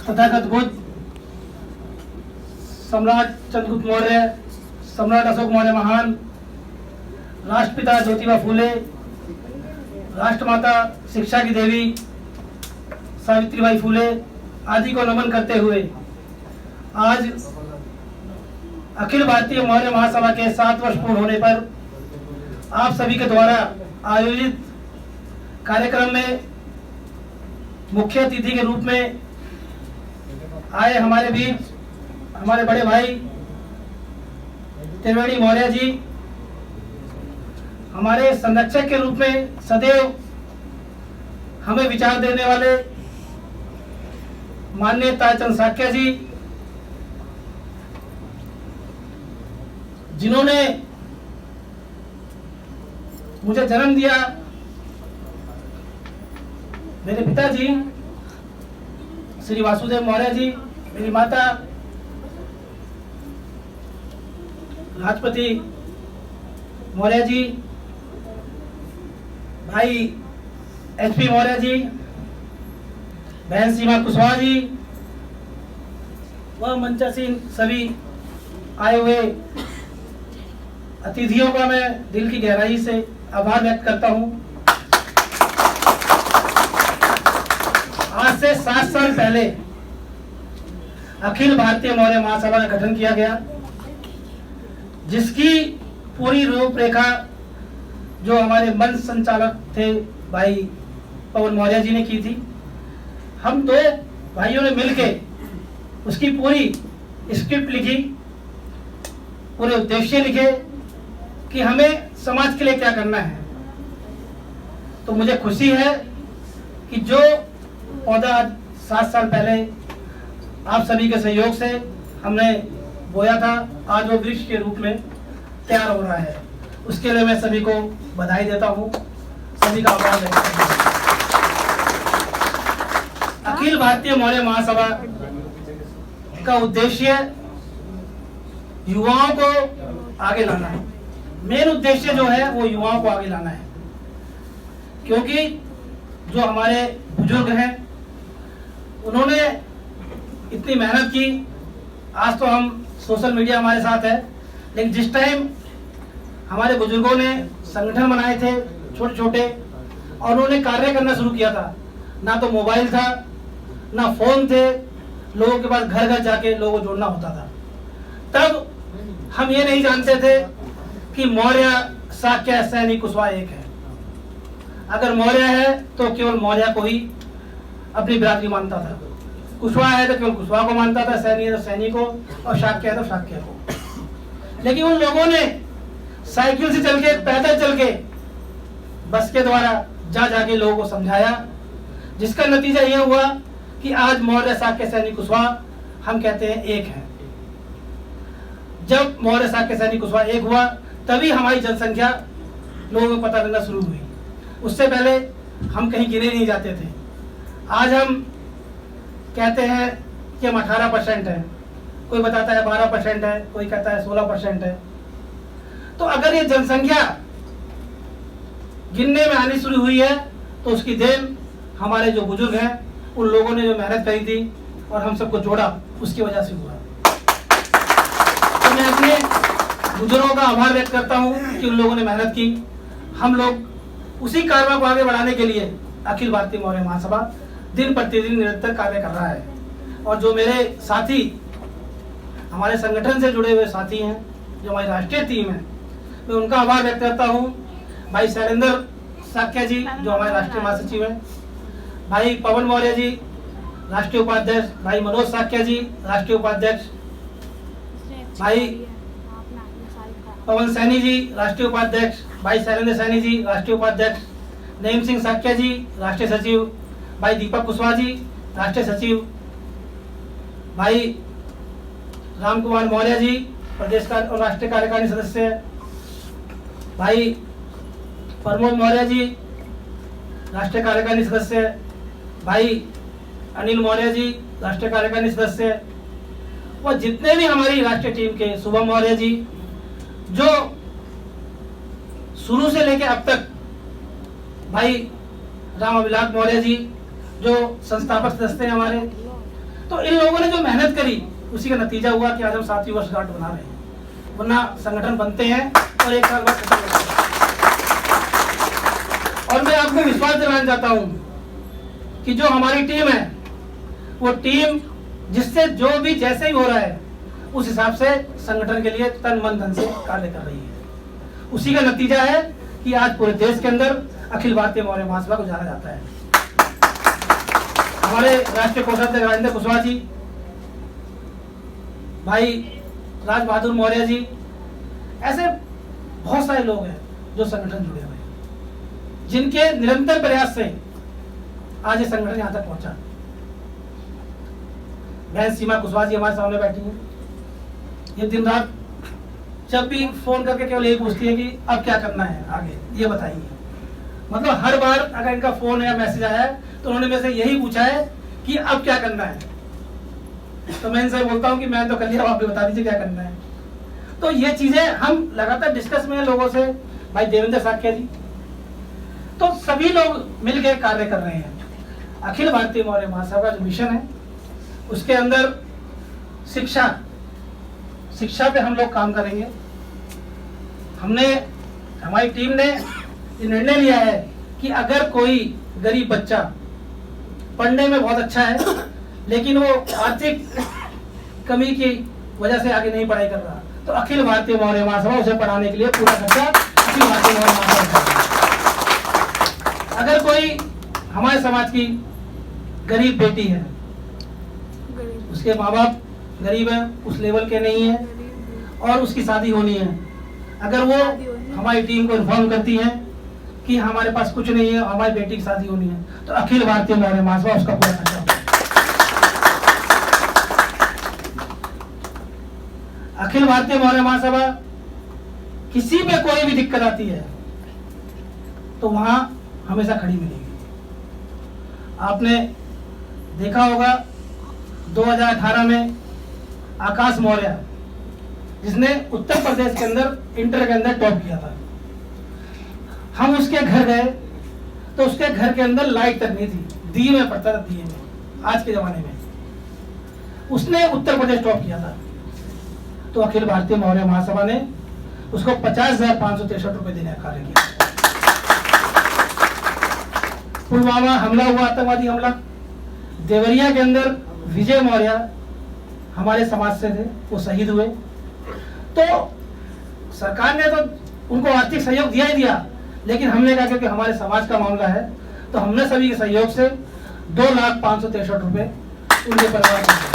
तथागत बुद्ध, सम्राट चंद्रगुप्त मौर्य, सम्राट अशोक मौर्य महान, राष्ट्रपिता ज्योतिबा फूले, राष्ट्रमाता शिक्षा की देवी सावित्रीबाई फूले आदि को नमन करते हुए आज अखिल भारतीय मौर्य महासभा के 7 वर्ष पूर्ण होने पर आप सभी के द्वारा आयोजित कार्यक्रम में मुख्य अतिथि के रूप में आए हमारे बीच हमारे बड़े भाई त्रिवेणी मौर्य जी, हमारे संरक्षक के रूप में सदैव हमें विचार देने वाले माननीय ताराचंद साक्य जी, जिन्होंने मुझे जन्म दिया, मेरे पिताजी श्री वासुदेव मौर्य जी, मेरी माता राजपति मौर्य जी, भाई एचपी मौर्य जी, बहन सीमा कुशवाहा जी व मंचासीन सभी आए हुए अतिथियों का मैं दिल की गहराई से आभार व्यक्त करता हूं। आज से 7 साल पहले अखिल भारतीय मौर्य महासभा का गठन किया गया, जिसकी पूरी रूपरेखा जो हमारे मंच संचालक थे भाई पवन मौर्य जी ने की थी। हम 2 भाइयों ने मिलके उसकी पूरी स्क्रिप्ट लिखी, पूरे उद्देश्य लिखे कि हमें समाज के लिए क्या करना है। तो मुझे खुशी है कि जो पौधा 7 साल पहले आप सभी के सहयोग से हमने बोया था, आज वो वृक्ष के रूप में तैयार हो रहा है। उसके लिए मैं सभी को बधाई देता हूँ, सभी का आभार व्यक्त करता हूँ। अखिल भारतीय मौर्य महासभा का उद्देश्य युवाओं को आगे लाना है। मेन उद्देश्य जो है वो युवाओं को आगे लाना है, क्योंकि जो हमारे बुजुर्ग हैं उन्होंने इतनी मेहनत की। आज तो हम सोशल मीडिया हमारे साथ है, लेकिन जिस टाइम हमारे बुजुर्गों ने संगठन बनाए थे छोटे छोटे और उन्होंने कार्य करना शुरू किया था, ना तो मोबाइल था ना फोन थे, लोगों के पास घर घर जाके लोगों को जोड़ना होता था। तब हम ये नहीं जानते थे कि मौर्य शाक्य सैनी कुशवाहा एक है। अगर मौर्य है तो केवल मौर्य को ही अपनी बिरादरी मानता था, कुशवाहा है तो केवल कुशवाहा को मानता था, सैनी है तो सैनी को, और शाक्य है तो शाक्य को। लेकिन उन लोगों ने साइकिल से चल के, पैदल चल के, बस के द्वारा जा जाके लोगों को समझाया, जिसका नतीजा यह हुआ कि आज मौर्य शाक्य सैनी कुशवाहा हम कहते हैं एक है। जब मौर्य शाक्य सैनी कुशवाहा एक हुआ तभी हमारी जनसंख्या लोगों को पता लगना शुरू हुई। उससे पहले हम कहीं गिने नहीं जाते थे। आज हम कहते हैं कि हम 18% है, कोई बताता है 12% है, कोई कहता है 16% है। तो अगर ये जनसंख्या गिनने में आनी शुरू हुई है तो उसकी देन हमारे जो बुजुर्ग हैं, उन लोगों ने जो मेहनत करी थी और हम सबको जोड़ा, उसकी वजह से हुआ। तो मैं अपने बुजुर्गों का आभार व्यक्त करता हूँ कि उन लोगों ने मेहनत की। हम लोग उसी कार्य को आगे बढ़ाने के लिए अखिल भारतीय मौर्य महासभा दिन प्रतिदिन निरंतर कार्य कर रहा है। और जो मेरे साथी, हमारे संगठन से जुड़े हुए साथी हैं, जो हमारी राष्ट्रीय टीम है, मैं उनका आभार व्यक्त करता हूँ। भाई शैलेंद्र साक्य जी जो हमारे राष्ट्रीय महासचिव हैं, भाई पवन मौर्य जी राष्ट्रीय उपाध्यक्ष, भाई मनोज साक्य जी राष्ट्रीय उपाध्यक्ष, भाई पवन सैनी जी राष्ट्रीय उपाध्यक्ष, भाई शैलेंद्र सैनी जी राष्ट्रीय उपाध्यक्ष, नईम सिंह साक्य जी राष्ट्रीय सचिव, भाई दीपक कुशवाहा जी राष्ट्रीय सचिव, भाई राम कुमार मौर्य जी प्रदेश का और राष्ट्रीय कार्यकारिणी सदस्य, भाई प्रमोद मौर्य जी राष्ट्रीय कार्यकारिणी सदस्य, भाई अनिल मौर्य जी राष्ट्रीय कार्यकारिणी सदस्य, और जितने भी हमारी राष्ट्रीय टीम के शुभम मौर्य जी जो शुरू से लेकर अब तक, भाई राम अभिलाष मौर्य जी जो संस्थापक सदस्य हैं हमारे। तो इन लोगों ने जो मेहनत करी उसी का नतीजा हुआ कि आज हम 7वीं वर्षगांठ बना रहे हैं, वरना संगठन बनते हैं और 1 साल बाद खत्म हो जाते हैं। और मैं आपको विश्वास दिलाना चाहता हूं कि जो हमारी टीम है वो टीम जिससे जो भी जैसे ही हो रहा है उस हिसाब से संगठन के लिए तन मन धन से कार्य कर रही है। उसी का नतीजा है कि आज पूरे देश के अंदर अखिल भारतीय मौर्य महासभा को जाना जाता है। हमारे राष्ट्रीय कोषाध्यक्ष राजेंद्र कुशवाहा जी, भाई राज बहादुर मौर्य जी, ऐसे बहुत सारे लोग हैं जो संगठन जुड़े हुए हैं, जिनके निरंतर प्रयास से आज ये संगठन यहां तक पहुंचा। बहन सीमा कुशवाहा जी हमारे सामने बैठी हैं। ये दिन रात जब भी फोन करके केवल यही पूछती है कि अब क्या करना है आगे, ये बताइए। मतलब हर बार अगर इनका फोन या मैसेज आया है तो उन्होंने मेरे से यही पूछा है कि अब क्या करना है। तो मैं इनसे बोलता हूँ कि मैं तो कर लिया, आप भी बता दीजिए क्या करना है। तो ये चीजें हम लगातार डिस्कस में लोगों से, भाई देवेंद्र साख्या जी, तो सभी लोग मिलकर कार्य कर रहे हैं। अखिल भारतीय मौर्य महासभा का जो मिशन है उसके अंदर शिक्षा पे हम लोग काम करेंगे। हमारी टीम ने ये निर्णय लिया है कि अगर कोई गरीब बच्चा पढ़ने में बहुत अच्छा है लेकिन वो आर्थिक कमी की वजह से आगे नहीं पढ़ाई कर रहा, तो अखिल भारतीय मौर्य महासभा उसे पढ़ाने के लिए पूरा खर्चा अखिल भारतीय मौर्य महासभा करेगी। अगर कोई हमारे समाज की गरीब बेटी है, उसके माँ बाप गरीब है, उस लेवल के नहीं है और उसकी शादी होनी है, अगर वो हमारी टीम को इन्फॉर्म करती है कि हमारे पास कुछ नहीं है, हमारी बेटी की शादी होनी है, तो अखिल भारतीय मौर्य महासभा उसका पूरा खर्चा होगा। अखिल भारतीय मौर्य महासभा किसी में कोई भी दिक्कत आती है तो वहां हमेशा खड़ी मिलेगी। आपने देखा होगा 2018 में आकाश मौर्य, जिसने उत्तर प्रदेश के अंदर इंटर के अंदर टॉप किया था, हम उसके घर गए तो उसके घर के अंदर लाइट तक नहीं थी, दिए में पड़ता था, दिए में, आज के जमाने में। उसने उत्तर प्रदेश टॉप किया था, तो अखिल भारतीय मौर्य महासभा ने उसको 50,563 रुपए देने का कार्य किया। पुलवामा हमला हुआ, आतंकवादी हमला, देवरिया के अंदर विजय मौर्य हमारे समाज से थे, वो शहीद हुए। तो सरकार ने तो उनको आर्थिक सहयोग दिया ही दिया, लेकिन हमने कहा क्योंकि हमारे समाज का मामला है तो हमने सभी के सहयोग से 2,563 रुपए उनके परिवार को दिए।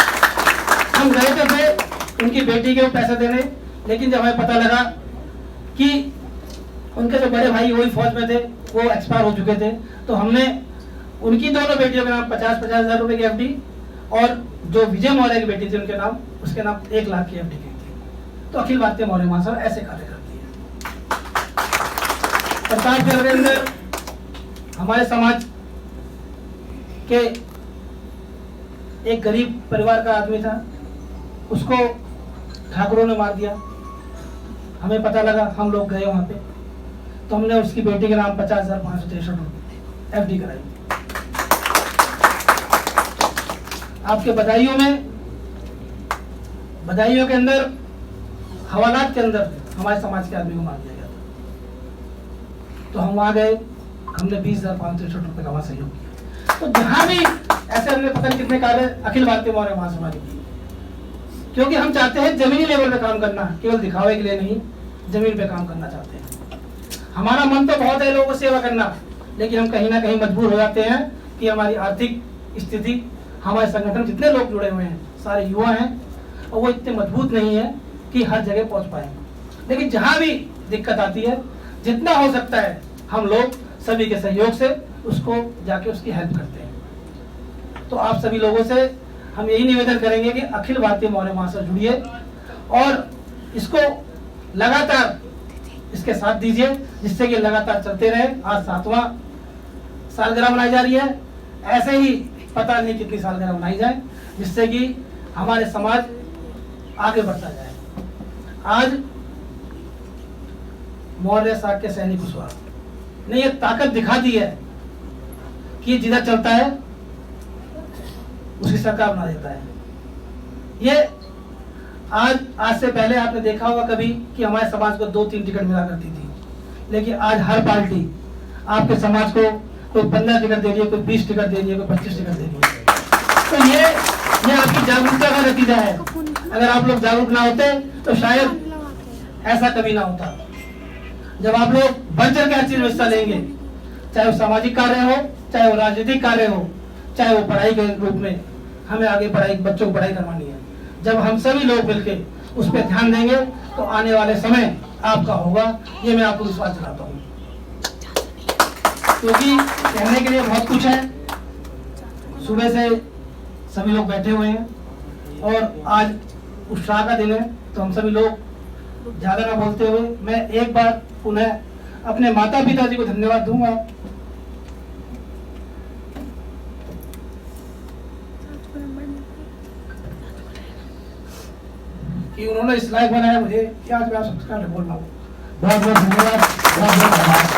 हम गए थे उनकी बेटी के पैसे देने, लेकिन जब हमें पता लगा कि उनके जो बड़े भाई वही फौज में थे, वो एक्सपायर हो चुके थे, तो हमने उनकी दोनों बेटियों के नाम 50-50 हजार रुपए की एफडी और जो विजय मौर्य की बेटी थी उनके नाम, उसके नाम 1 लाख की एफडी की थी। तो अखिल भारतीय मौर्य महासभा ऐसे कार्य करती है। प्रतापगढ़ के अंदर हमारे समाज के एक गरीब परिवार का आदमी था, उसको ठाकुरों ने मार दिया। हमें पता लगा, हम लोग गए वहां पे, तो हमने उसकी बेटी के नाम 50,563 रुपए एफडी कराई। आपके बदायूं के अंदर हवालात के अंदर हमारे समाज के आदमी को मार दिया गया था, तो हम वहां गए, हमने 20,563 रुपए का वहां सहयोग किया। तो जहां भी ऐसे हमने पता नहीं कितने कार्य अखिल भारतीय मौर्य महासभा ने किए, क्योंकि हम चाहते हैं जमीनी लेवल पे काम करना, केवल दिखावे के लिए नहीं, जमीन पे काम करना चाहते हैं। हमारा मन तो बहुत है लोगों को सेवा करना, लेकिन हम कहीं ना कहीं मजबूर हो जाते हैं कि हमारी आर्थिक स्थिति, हमारे संगठन जितने लोग जुड़े हुए हैं सारे युवा हैं और वो इतने मजबूत नहीं है कि हर जगह पहुंच पाएंगे। लेकिन जहां भी दिक्कत आती है, जितना हो सकता है हम लोग सभी के सहयोग से उसको जाके उसकी हेल्प करते हैं। तो आप सभी लोगों से हम यही निवेदन करेंगे कि अखिल भारतीय मौर्य महासभा जुड़िए और इसको लगातार इसके साथ दीजिए, जिससे कि लगातार चलते रहे। आज 7वां सालगिरह मनाई जा रही है, ऐसे ही पता नहीं कितनी सालगिरह मनाई जाए, जिससे कि हमारे समाज आगे बढ़ता जाए। आज मौर्य शाक्य सैनिक कुशवाहा ने यह ताकत दिखा दी है कि जिधर चलता है उसकी सरकार बना देता है। ये आज से पहले आपने देखा होगा कभी कि हमारे समाज को 2-3 टिकट मिला करती थी, लेकिन आज हर पार्टी आपके समाज को कोई 15 टिकट दे रही है, कोई 20 टिकट दे रही है, कोई 25 टिकट दे रही है। तो ये आपकी जागरूकता का नतीजा है। अगर आप लोग जागरूक ना होते तो शायद ऐसा कभी ना होता। जब आप लोग बढ़ चढ़ के हर चीज में हिस्सा लेंगे, चाहे वो सामाजिक कार्य हो, चाहे वो राजनीतिक कार्य हो, चाहे वो पढ़ाई के रूप में, हमें आगे बच्चों को पढ़ाई करवानी है। जब हम सभी लोग मिलकर उस पर ध्यान देंगे तो आने वाले समय आपका होगा, ये मैं आपको विश्वास दिलाता हूँ। क्योंकि कहने के लिए बहुत कुछ है। सुबह से सभी लोग बैठे हुए हैं और आज उत्साह का दिन है, तो हम सभी लोग ज्यादा ना बोलते हुए मैं एक बार पुनः अपने माता पिता जी को धन्यवाद दूंगा कि उन्होंने इस लायक बनाया मुझे कि आज मैं आप सबसे बोल रहा हूँ। बहुत बहुत धन्यवाद, बहुत बहुत धन्यवाद।